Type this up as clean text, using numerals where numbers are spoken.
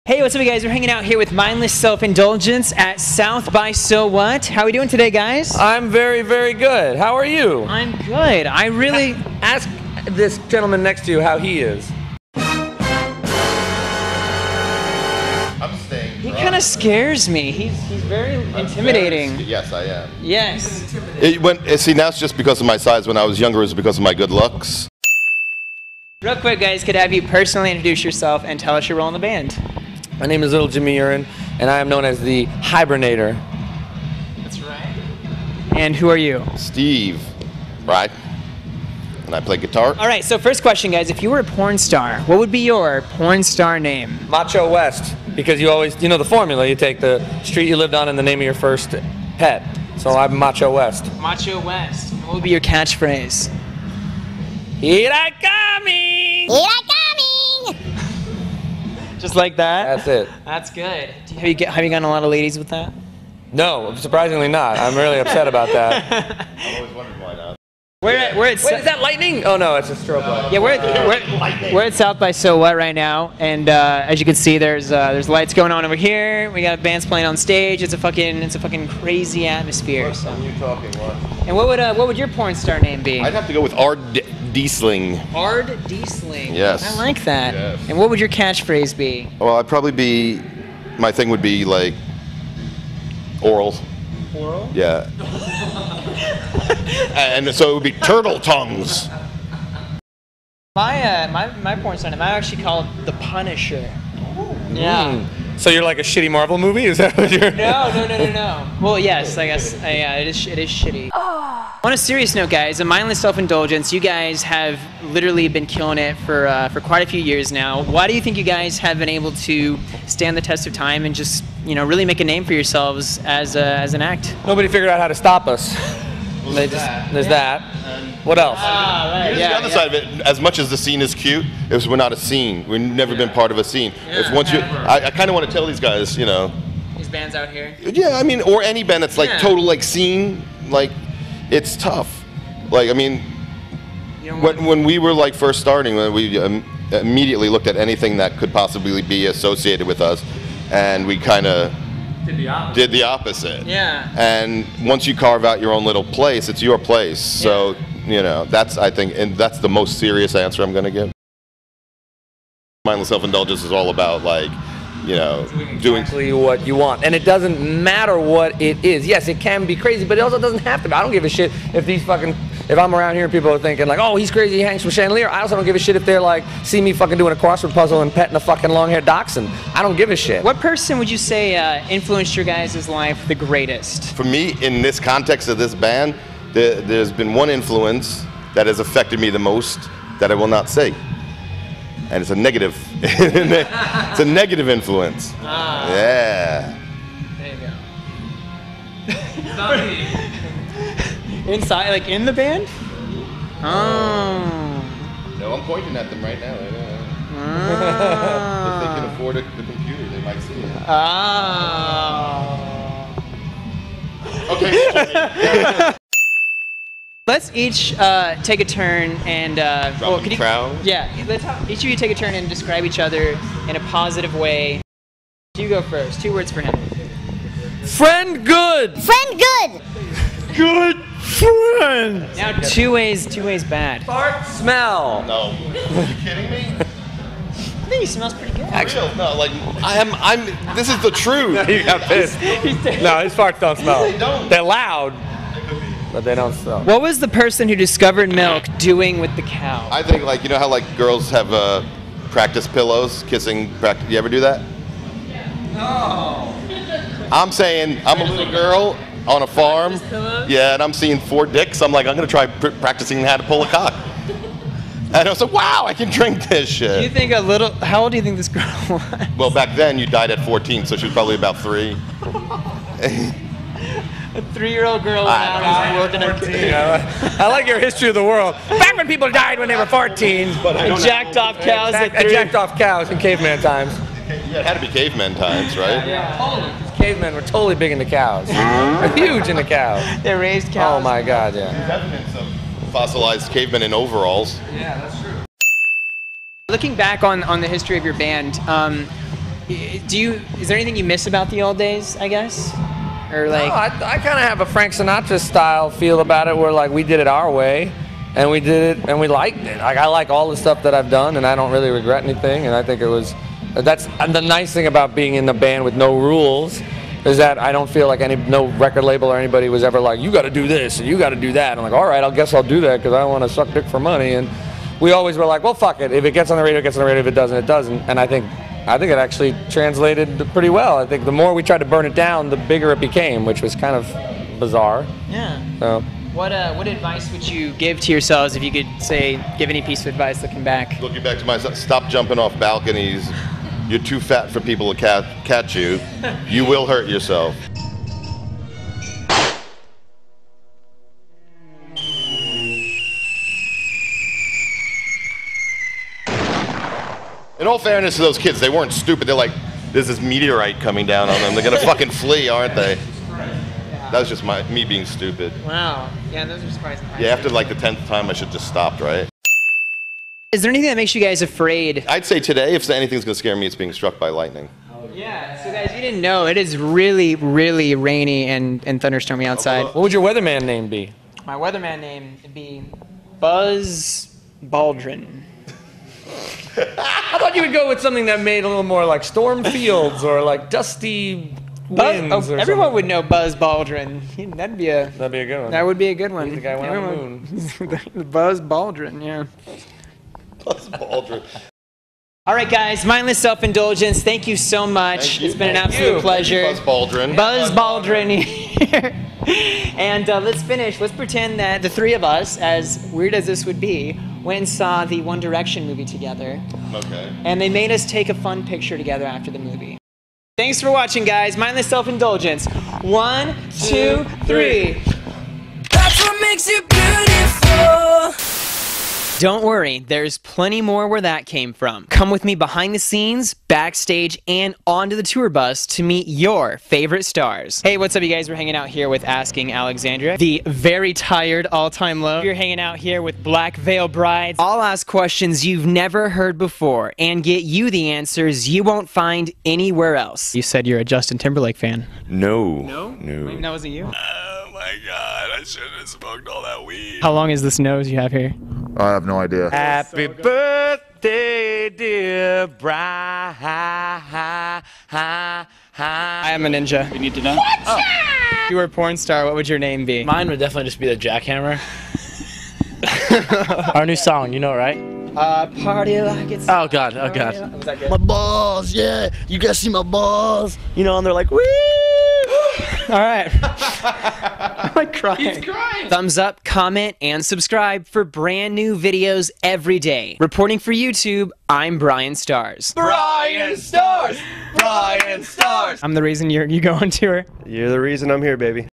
Hey, what's up, you guys? We're hanging out here with Mindless Self-Indulgence at South by So What. How are we doing today, guys? I'm very, very good. How are you? I'm good. I really... Ask this gentleman next to you how he is. I'm staying He dry. kind of scares me. He's very intimidating. Yes, I am. Yes. See, now it's just because of my size. When I was younger, it was because of my good looks. Real quick, guys, could I have you personally introduce yourself and tell us your role in the band? My name is Little Jimmy Urine, and I am known as the Hibernator. That's right. And who are you? Steve, right? And I play guitar. All right, so first question, guys. If you were a porn star, what would be your porn star name? Macho West, because you always, you know the formula, you take the street you lived on and the name of your first pet. So I'm Macho West. Macho West. And what would be your catchphrase? Here I coming! Here I coming! Just like that? That's it. That's good. Have you gotten a lot of ladies with that? No, surprisingly not. I'm really upset about that. I've always wondered why not. We're at Wait, is that lightning? Oh no, it's a strobe light. Yeah, we're at South by So What right now, and as you can see, there's lights going on over here. We got bands playing on stage. It's a fucking crazy atmosphere. So. You talking what? And what would your porn star name be? I'd have to go with Ard Diesling. Ard Diesling. Yes. I like that. Yes. And what would your catchphrase be? Well, I'd probably be. My thing would be like oral. Oral. Yeah. And so it would be turtle tongues. My porn star name, I actually call it The Punisher. Yeah. So you're like a shitty Marvel movie? Is that what you're... No. Well, yes, I guess. Yeah, it is shitty. On a serious note, guys, a Mindless Self-Indulgence, you guys have literally been killing it for quite a few years now. Why do you think you guys have been able to stand the test of time and just, really make a name for yourselves as an act? Nobody figured out how to stop us. There's that. What else? Here's the other side of it. As much as the scene is cute, we're not a scene. We've never been part of a scene. If once I kind of want to tell these guys, These bands out here. Yeah, I mean, or any band that's like total like scene, like it's tough. Like I mean, when we were like first starting, when we immediately looked at anything that could possibly be associated with us, and we kind of did the opposite. Yeah. And once you carve out your own little place, it's your place. So, that's, I think, and that's the most serious answer I'm going to give. Mindless Self-Indulgence is all about, like, doing exactly what you want. And it doesn't matter what it is. Yes, it can be crazy, but it also doesn't have to be. I don't give a shit if I'm around here and people are thinking like, oh, he's crazy, he hangs from chandelier. I also don't give a shit if they're like, see me fucking doing a crossword puzzle and petting a fucking long-haired dachshund. I don't give a shit. What person would you say influenced your guys' life the greatest? For me, in this context of this band, there's been one influence that has affected me the most that I will not say. And it's a negative. It's a negative influence. Yeah. There you go. Inside, like in the band? Oh. No, I'm pointing at them right now. If they can afford the computer, they might see it. Oh. Okay. Let's each take a turn and Dropping crowd? Yeah, each of you take a turn and describe each other in a positive way. You go first. 2 words for him. Friend good! Friend good! Good friend! Now 2 ways bad. Fart smell! No. Are you kidding me? I think he smells pretty good. Actually, no. Like this is the truth. You got pissed. No, his farts don't smell. They're loud, but they don't smell. What was the person who discovered milk doing with the cow? I think like how like girls have practice pillows, kissing practice. You ever do that? No. I'm saying I'm a little girl on a farm. Yeah, and I'm seeing 4 dicks. I'm like, I'm gonna try practicing how to pull a cock. And I was like, wow, I can drink this shit. Do you think how old do you think this girl was? Well, back then you died at 14, so she was probably about 3. A 3-year-old girl now working at I like your history of the world. Back when people died when they were 14. jacked off cows at 3. Jacked off cows in caveman times. Yeah, it had to be caveman times, right? Yeah. Totally. Cavemen were totally big into cows. They're huge into cows. They raised cows. Oh my god, yeah. There's evidence of fossilized cavemen in overalls. Yeah, that's true. Looking back on the history of your band, Is there anything you miss about the old days, I guess? Or like... No, I kind of have a Frank Sinatra style feel about it, where like we did it our way, and we did it, and we liked it. Like I like all the stuff that I've done, and I don't really regret anything. And I think that's the nice thing about being in the band with no rules, is that I don't feel like no record label or anybody was ever like, you got to do this or you got to do that. I'm like, all right, I guess I'll do that because I want to suck dick for money. And we always were like, well, fuck it. If it gets on the radio, it gets on the radio. If it doesn't, it doesn't. And I think it actually translated pretty well. I think the more we tried to burn it down, the bigger it became, which was kind of bizarre. Yeah. So. What advice would you give to yourselves if you could give any piece of advice looking back? Looking back to myself, stop jumping off balconies. You're too fat for people to catch you. You will hurt yourself. In all fairness to those kids, they weren't stupid. They're like, there's this meteorite coming down on them. They're gonna fucking flee, aren't they? That was just me being stupid. Wow. Yeah, those are surprising. Yeah, after like the 10th time, I should just stopped, right? Is there anything that makes you guys afraid? I'd say today, if anything's gonna scare me, it's being struck by lightning. Yeah, so guys, you didn't know, it is really, really rainy and thunderstormy outside. What would your weatherman name be? My weatherman name would be Buzz Baldrin. I thought you would go with something that made a little more like storm fields or like dusty winds. Or everyone something. would know Buzz Baldrin. That'd be a good one. That would be a good one. He's the guy who went on the moon. Buzz Baldrin, yeah. Buzz Baldrin. All right, guys, mindless self-indulgence. Thank you so much. It's been an absolute pleasure. Buzz Baldrin. Buzz Baldrin here. And let's finish. Let's pretend that the three of us, as weird as this would be, went and saw the One Direction movie together. Okay. And they made us take a fun picture together after the movie. Thanks for watching, guys. Mindless self-indulgence. 1, 2, 3. That's what makes you beautiful. Don't worry, there's plenty more where that came from. Come with me behind the scenes, backstage, and onto the tour bus to meet your favorite stars. Hey, what's up, you guys? We're hanging out here with Asking Alexandria, the very tired all-time low. You're hanging out here with Black Veil Brides. I'll ask questions you've never heard before and get you the answers you won't find anywhere else. You said you're a Justin Timberlake fan. No. No? Wait, that wasn't you? Oh my god, I shouldn't have smoked all that weed. How long is this nose you have here? I have no idea. Happy birthday, dear bride. I am a ninja. We need to know. What? Oh. If you were a porn star, what would your name be? Mine would definitely just be the Jackhammer. Our new song, you know, right? Party like it's... Oh god, oh god. Was that good? My balls, yeah. You guys see my balls? You know, and they're like, woo! All right. I'm like crying. He's crying. Thumbs up, comment, and subscribe for brand new videos every day. Reporting for YouTube, I'm Brian Stars. Brian Stars! Brian Stars! I'm the reason you go on tour. You're the reason I'm here, baby.